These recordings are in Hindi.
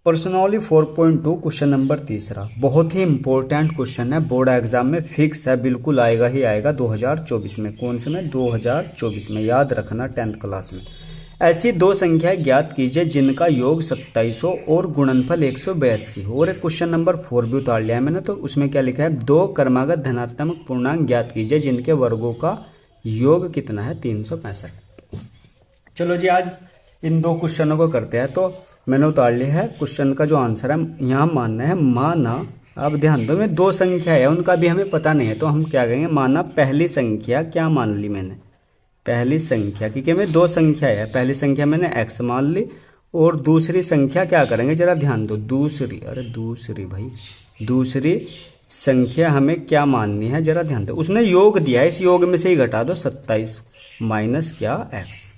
पर्सनली 4.2 क्वेश्चन नंबर तीसरा बहुत ही इंपॉर्टेंट क्वेश्चन है, बोर्ड एग्जाम में फिक्स है, बिल्कुल आएगा ही आएगा 2024 में। कौन से में? 2024 में, याद रखना 10th क्लास में। ऐसी दो संख्याएं ज्ञात कीजिए जिनका योग 27 हो और गुणनफल 182 हो। और एक क्वेश्चन नंबर 4 भी उतार लिया है मैंने, तो उसमें क्या लिखा है, दो क्रमागत धनात्मक पूर्णांक ज्ञात कीजिए जिनके वर्गों का योग कितना है, 365। चलो जी, आज इन दो क्वेश्चनों को करते हैं। तो मैंने उतार लिया है क्वेश्चन का जो आंसर है, यहाँ मानना है माना, अब ध्यान दो, में दो संख्या है उनका भी हमें पता नहीं है, तो हम क्या करेंगे, माना पहली संख्या क्या मान ली मैंने, पहली संख्या, क्योंकि हमें दो संख्या है, पहली संख्या मैंने x मान ली और दूसरी संख्या क्या करेंगे, जरा ध्यान दो, दूसरी, अरे दूसरी भाई, दूसरी संख्या हमें क्या माननी है, जरा ध्यान दो। उसने योग दिया है, इस योग में से ही घटा दो 27 माइनस क्या x,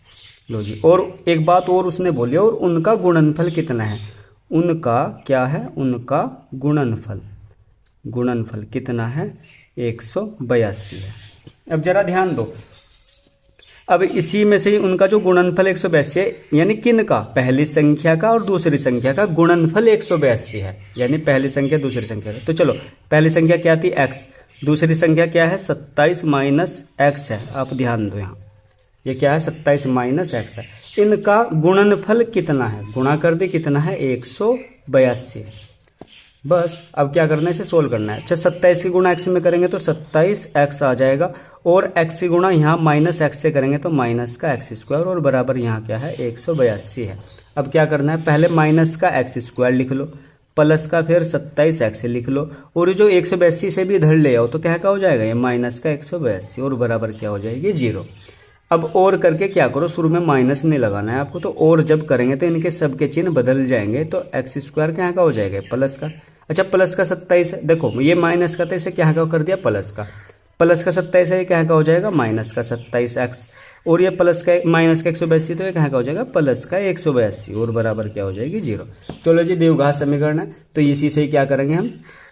लो जी। और एक बात और उसने बोली, और उनका गुणनफल कितना है, उनका क्या है, उनका गुणनफल, गुणनफल कितना है, 182 है। अब जरा ध्यान दो, अब इसी में से ही उनका जो गुणनफल 182 है, यानी किन का, पहली संख्या का और दूसरी संख्या का गुणनफल 182 है, यानी पहली संख्या दूसरी संख्या का। तो चलो, पहली संख्या क्या थी, x, दूसरी संख्या क्या है, 27 माइनस x है। आप ध्यान दो, यहाँ ये क्या है, 27 माइनस x है। इनका गुणनफल कितना है, गुणा कर दे, कितना है, 182। बस अब क्या करना है, इसे सोल्व करना है। अच्छा, 27 की गुणा x में करेंगे तो 27x आ जाएगा, और x की गुणा यहाँ माइनस x से करेंगे तो माइनस का x स्क्वायर, और बराबर यहाँ क्या है, 182 है। अब क्या करना है, पहले माइनस का x स्क्वायर लिख लो, प्लस का फिर 27x लिख लो, और जो 182 से भी इधर ले आओ तो क्या हो जाएगा, ये माइनस का 182, और बराबर क्या हो जाएगी, 0। अब और करके क्या करो, शुरू में माइनस नहीं लगाना है आपको, तो और जब करेंगे तो इनके सबके चिन्ह बदल जाएंगे, तो x स्क्वायर क्या हो जाएगा, प्लस का। अच्छा, प्लस का 27 है, देखो ये माइनस का, तो इसे क्या कर दिया, प्लस का, प्लस का 27 है, क्या हो जाएगा, माइनस का 27x, और ये प्लस का माइनस का 182, तो ये क्या हो जाएगा, प्लस का 182, और बराबर क्या हो जाएगी, 0। चलो जी, द्विघात समीकरण है, तो इसी से क्या करेंगे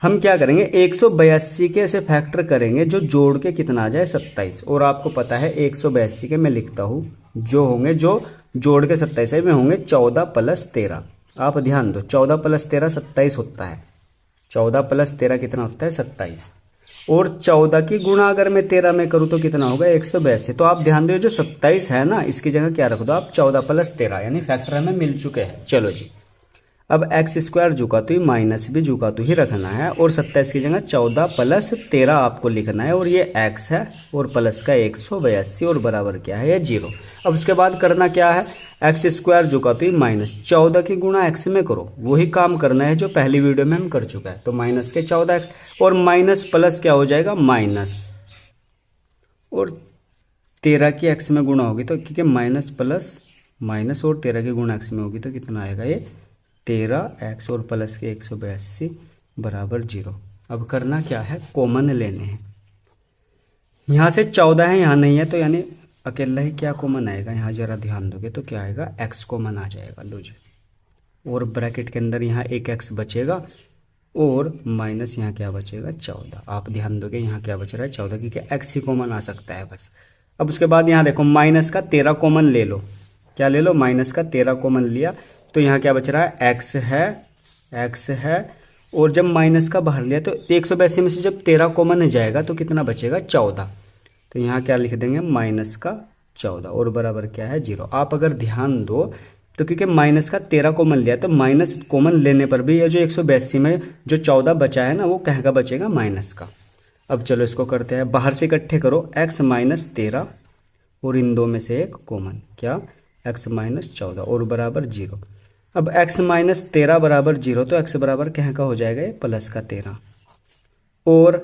हम क्या करेंगे, 182 के ऐसे फैक्टर करेंगे जो जोड़ के कितना आ जाए, 27। और आपको पता है 182 के मैं लिखता हूं, जो होंगे, जो जोड़ के 27 में होंगे 14 प्लस 13। आप ध्यान दो, 14 प्लस 13 27 होता है, 14 प्लस 13 कितना होता है, 27। और 14 की गुणा अगर मैं 13 में करूं तो कितना होगा, 182। तो आप ध्यान दो, जो 27 है ना, इसकी जगह क्या रख दो आप, 14 प्लस 13, यानी फैक्टर हमें मिल चुके हैं। चलो जी, अब x स्क्वायर जुका तो माइनस भी जुका तो ही रखना है, और 27 की जगह 14 प्लस 13 आपको लिखना है, और ये x है, और प्लस का 182, और बराबर क्या है, ये 0। अब उसके बाद करना क्या है, x स्क्वायर जुका तो माइनस 14 की गुणा x में करो, वही काम करना है जो पहली वीडियो में हम कर चुका है। तो माइनस के 14x, और माइनस प्लस क्या हो जाएगा, माइनस, और 13 की x में गुणा होगी तो, क्योंकि माइनस प्लस माइनस और 13 की गुणा x में होगी तो कितना आएगा, ये 13x, और प्लस के 182 बराबर 0। अब करना क्या है, कॉमन लेने हैं, यहाँ से 14 है, यहाँ नहीं है, तो यानी अकेला ही क्या कॉमन आएगा, यहाँ जरा ध्यान दोगे तो क्या आएगा, x कॉमन आ जाएगा, लो जी। और ब्रैकेट के अंदर यहाँ एक x बचेगा, और माइनस यहाँ क्या बचेगा, 14। आप ध्यान दोगे यहाँ क्या बच रहा है, 14, क्योंकि x ही कॉमन आ सकता है बस। अब उसके बाद यहाँ देखो, माइनस का 13 कॉमन ले लो, क्या ले लो, माइनस का 13 कॉमन लिया, तो यहाँ क्या बच रहा है, x है, और जब माइनस का बाहर लिया तो 182 में से जब 13 कॉमन जाएगा तो कितना बचेगा, 14। तो यहाँ क्या लिख देंगे, माइनस का 14, और बराबर क्या है, 0। आप अगर ध्यान दो तो, क्योंकि माइनस का 13 कॉमन लिया, तो माइनस कॉमन लेने पर भी ये जो 182 में जो 14 बचा है ना, वो कहाँ का बचेगा, माइनस का। अब चलो इसको करते हैं, बाहर से इकट्ठे करो, x माइनस 13, और इन दो में से एक कॉमन, क्या, x माइनस 14, और बराबर 0। अब x माइनस 13 बराबर 0, तो x बराबर कहाँ का हो जाएगा, ये प्लस का 13, और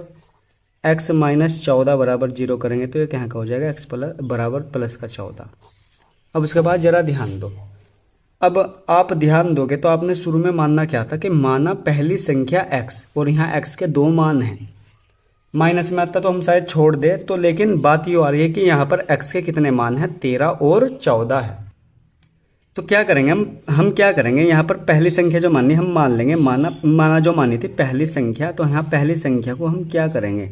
x माइनस 14 बराबर 0 करेंगे तो ये कहाँ का हो जाएगा, x बराबर प्लस का 14। अब उसके बाद जरा ध्यान दो, अब आप ध्यान दोगे तो आपने शुरू में मानना क्या था, कि माना पहली संख्या x, और यहाँ x के दो मान हैं, माइनस में आता तो हम शायद छोड़ दे, तो लेकिन बात ये आ रही है कि यहाँ पर x के कितने मान हैं, 13 और 14 है। तो क्या करेंगे हम क्या करेंगे, यहाँ पर पहली संख्या जो मानी हम मान लेंगे, माना जो मानी थी पहली संख्या, तो यहाँ पहली संख्या को हम क्या करेंगे,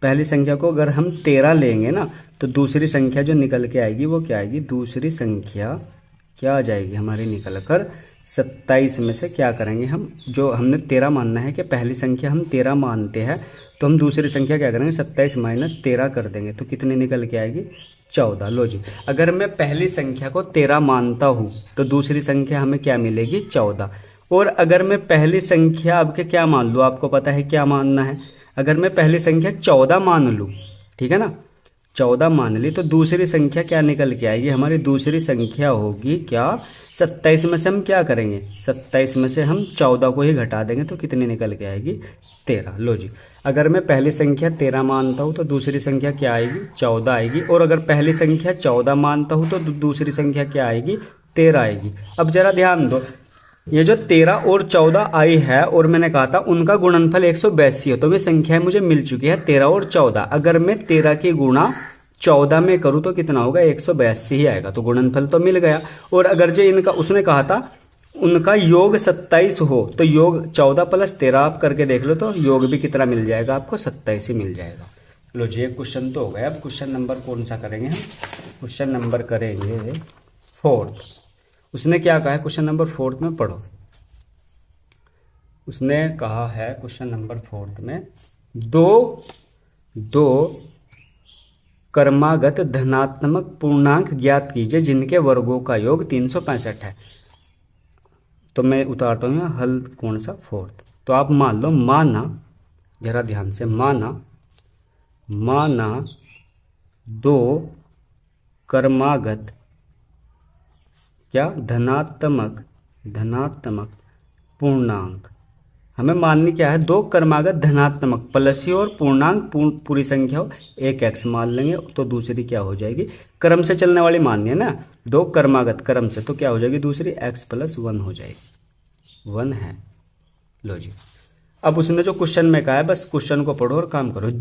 पहली संख्या को अगर हम 13 लेंगे ना, तो दूसरी संख्या जो निकल के आएगी वो क्या आएगी, दूसरी संख्या क्या आ जाएगी हमारी, निकल कर 27 में से क्या करेंगे हम, जो हमने 13 मानना है कि पहली संख्या हम 13 मानते हैं, तो हम दूसरी संख्या क्या करेंगे 27 माइनस 13 कर देंगे, तो कितनी निकल के आएगी 14। लो जी, अगर मैं पहली संख्या को 13 मानता हूँ तो दूसरी संख्या हमें क्या मिलेगी 14। और अगर मैं पहली संख्या अब के क्या मान लूँ, आपको पता है क्या मानना है, अगर मैं पहली संख्या 14 मान लूँ, ठीक है ना, 14 मान ली, तो दूसरी संख्या क्या निकल के आएगी, हमारी दूसरी संख्या होगी क्या 27 में से हम क्या करेंगे, 27 में से हम 14 को ही घटा देंगे, तो कितनी निकल के आएगी 13। लो जी, अगर मैं पहली संख्या 13 मानता हूँ तो दूसरी संख्या क्या आएगी 14 आएगी, और अगर पहली संख्या 14 मानता हूँ तो दूसरी संख्या क्या आएगी 13 आएगी। अब जरा ध्यान दो, ये जो 13 और 14 आई है और मैंने कहा था उनका गुणनफल 182 हो, तो ये संख्याएं मुझे मिल चुकी है 13 और 14। अगर मैं 13 की गुणा 14 में करूं तो कितना होगा 182 ही आएगा, तो गुणनफल तो मिल गया। और अगर जो इनका उसने कहा था उनका योग 27 हो तो योग 14 प्लस 13 आप करके देख लो, तो योग भी कितना मिल जाएगा आपको 27 ही मिल जाएगा। लो जी, एक क्वेश्चन तो हो गया। अब क्वेश्चन नंबर कौन सा करेंगे हम, क्वेश्चन नंबर करेंगे 4। उसने क्या कहा है क्वेश्चन नंबर 4 में, पढ़ो। उसने कहा है क्वेश्चन नंबर 4 में दो क्रमागत धनात्मक पूर्णांक ज्ञात कीजिए जिनके वर्गों का योग 365 है। तो मैं उतारता हूँ यहाँ हल कौन सा 4। तो आप मान लो, माना जरा ध्यान से, माना 2 क्रमागत क्या धनात्मक पूर्णांक, हमें माननी क्या है 2 क्रमागत धनात्मक प्लस ही और पूर्णांक पूरी संख्या हो, एक x मान लेंगे तो दूसरी क्या हो जाएगी, क्रम से चलने वाली माननी है ना, 2 क्रमागत क्रम से, तो क्या हो जाएगी दूसरी x प्लस 1 हो जाएगी, 1 है। लो जी, अब उसने जो क्वेश्चन में कहा है बस क्वेश्चन को पढ़ो और काम करो।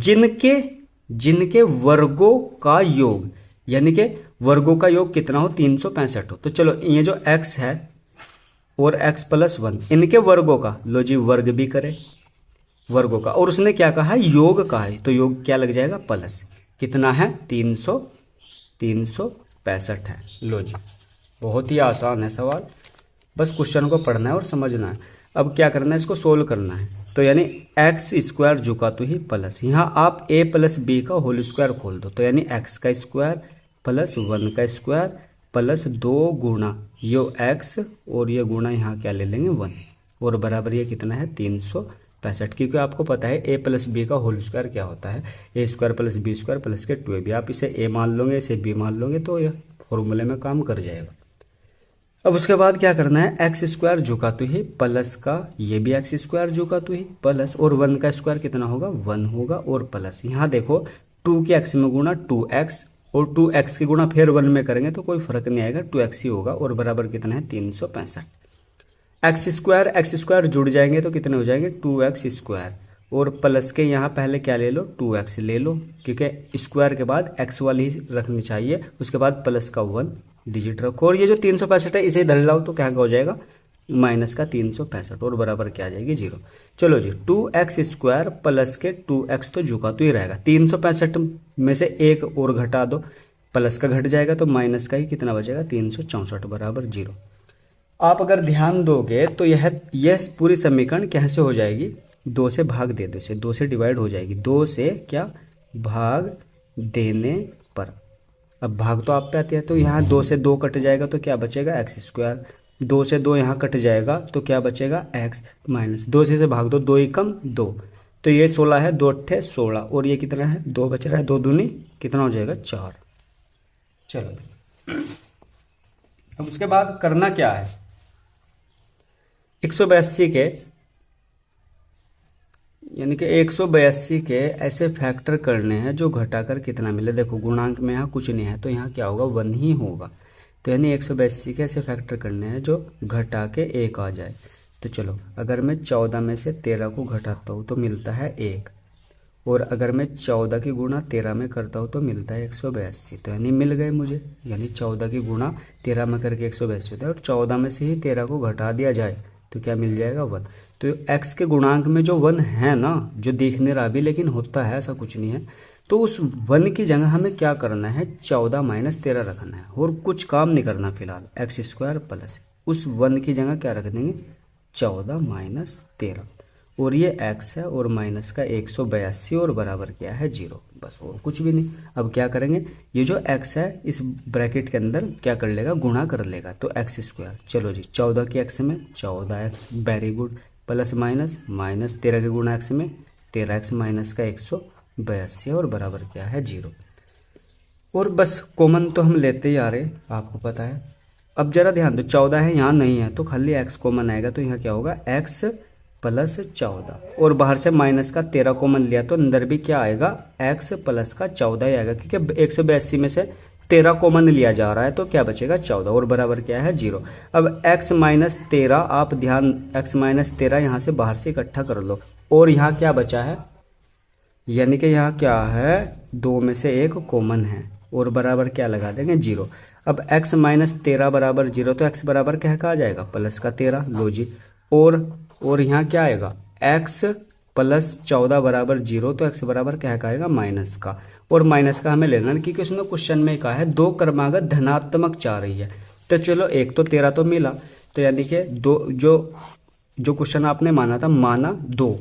जिनके वर्गों का योग, यानी कि वर्गों का योग कितना हो 365 हो, तो चलो ये जो x है और x प्लस 1 इनके वर्गों का, लो जी वर्ग भी करे वर्गों का, और उसने क्या कहा है योग का है, तो योग क्या लग जाएगा प्लस, कितना है 365 है। लो जी, बहुत ही आसान है सवाल, बस क्वेश्चन को पढ़ना है और समझना है। अब क्या करना है, इसको सोल्व करना है, तो यानी एक्स स्क्वायर जुका तो ही प्लस, यहाँ आप a प्लस बी का होल स्क्वायर खोल दो, तो यानी x का स्क्वायर प्लस 1 का स्क्वायर प्लस 2 गुणा यो x और ये गुणा यहाँ क्या ले लेंगे 1, और बराबर ये कितना है 365, क्योंकि आपको पता है a प्लस बी का होल स्क्वायर क्या होता है, a square plus b square plus के 2ab, आप इसे a मान लोगे इसे b मान लोगे तो यह फॉर्मूले में काम कर जाएगा। अब उसके बाद क्या करना है, एक्स स्क्वायर झुका तो ही प्लस का, ये भी एक्स स्क्वायर झुका तो ही प्लस, और 1 का स्क्वायर कितना होगा 1 होगा, और प्लस यहाँ देखो 2 के x में गुणा 2x और 2x की गुणा फिर 1 में करेंगे तो कोई फर्क नहीं आएगा, 2x ही होगा, और बराबर कितना है 365। एक्स स्क्वायर जुड़ जाएंगे तो कितने हो जाएंगे 2x स्क्वायर, और प्लस के यहाँ पहले क्या ले लो 2x ले लो, क्योंकि स्क्वायर के बाद x वाली ही रखनी चाहिए, उसके बाद प्लस का 1 डिजिट रखो, और ये जो 365 है इसे इधर लाओ तो क्या हो जाएगा माइनस का 365, और बराबर क्या आ जाएगी 0। चलो जी, 2x स्क्वायर प्लस के 2x तो झुका तो ही रहेगा, 365 में से एक और घटा दो, प्लस का घट जाएगा तो माइनस का ही कितना बचेगा 364 बराबर 0। आप अगर ध्यान दोगे तो यह पूरी समीकरण कैसे हो जाएगी, 2 से भाग दे दो, इसे 2 से डिवाइड हो जाएगी, 2 से क्या भाग देने पर, अब भाग तो आप पे आती है, तो यहाँ 2 से 2 कट जाएगा तो क्या बचेगा एक्स स्क्वायर, 2 से 2 यहाँ कट जाएगा तो क्या बचेगा x माइनस 2 से भाग दो, 2 ही कम 2, तो ये 16 है, 2 अट्ठे 16, और ये कितना है 2 बच रहा है, 2 दूनी कितना हो जाएगा 4। चलो अब उसके बाद करना क्या है, 182 के यानी कि 182 के ऐसे फैक्टर करने हैं जो घटाकर कितना मिले, देखो गुणांक में यहाँ कुछ नहीं है तो यहाँ क्या होगा 1 ही होगा, तो यानी 182 के ऐसे फैक्टर करने हैं जो घटा के 1 आ जाए। तो चलो अगर मैं 14 में से 13 को घटाता हूँ तो मिलता है 1, और अगर मैं 14 की गुणा 13 में करता हूँ तो मिलता है 182, तो यानी मिल गए मुझे, यानी 14 की गुणा 13 में करके 182 होता है, और 14 में से ही 13 को घटा दिया जाए तो क्या मिल जाएगा 1। तो x के गुणांक में जो 1 है ना, जो दिखने रहा भी लेकिन होता है ऐसा कुछ नहीं है, तो उस 1 की जगह हमें क्या करना है 14 माइनस 13 रखना है, और कुछ काम नहीं करना फिलहाल, एक्स स्क्वायर प्लस उस 1 की जगह क्या रख देंगे 14 माइनस 13, और ये x है और माइनस का 182 और बराबर क्या है 0, बस और कुछ भी नहीं। अब क्या करेंगे, ये जो x है इस ब्रैकेट के अंदर क्या कर लेगा, गुणा कर लेगा, तो x स्क्वायर, चलो जी 14 की x में 14x, very good, plus minus minus 13 के गुणा x में 13x माइनस का 182 और बराबर क्या है 0। और बस कॉमन तो हम लेते ही आ रहे, आपको पता है। अब जरा ध्यान दो, 14 है यहाँ नहीं है तो खाली x कॉमन आएगा, तो यहाँ क्या होगा x प्लस 14, और बाहर से माइनस का 13 कॉमन लिया तो अंदर भी क्या आएगा x प्लस का 14 ही आएगा, क्योंकि 182 में से 13 कॉमन लिया जा रहा है तो क्या बचेगा 14, और बराबर क्या है 0। अब x माइनस 13, आप ध्यान, x माइनस 13 यहाँ से बाहर से इकट्ठा कर लो, और यहाँ क्या बचा है, यानी कि यहाँ क्या है 2 में से 1 कॉमन है, और बराबर क्या लगा देंगे 0। अब x माइनस 13 बराबर 0, तो x बराबर क्या कहा जाएगा प्लस का 13, लो जी, और यहाँ क्या आएगा x प्लस 14 बराबर 0, तो x बराबर क्या आएगा माइनस का, और माइनस का हमें लेना है क्योंकि उसने क्वेश्चन में कहा है 2 क्रमागत धनात्मक जा रही है, तो चलो एक तो 13 तो मिला, तो यानी कि दो जो क्वेश्चन आपने माना था, माना 2,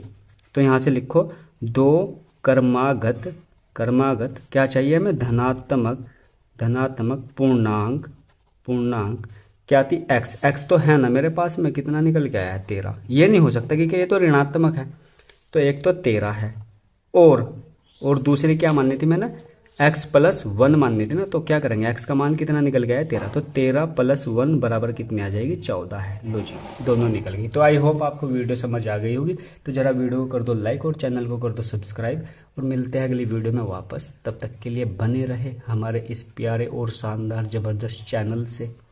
तो यहाँ से लिखो 2 क्रमागत क्या चाहिए हमें, धनात्मक पूर्णांक क्या थी x तो है ना मेरे पास में, कितना निकल के आया है 13, ये नहीं हो सकता क्योंकि ये तो ऋणात्मक है, तो एक तो 13 है, और दूसरी क्या माननी थी मैंने, x प्लस 1 माननी थी ना, तो क्या करेंगे x का मान कितना निकल गया है 13, तो 13 प्लस 1 बराबर कितनी आ जाएगी 14 है, लो जी दोनों निकल गई। तो आई होप आपको वीडियो समझ आ गई होगी, तो जरा वीडियो को कर दो लाइक और चैनल को कर दो सब्सक्राइब, और मिलते हैं अगली वीडियो में वापस, तब तक के लिए बने रहे हमारे इस प्यारे और शानदार जबरदस्त चैनल से।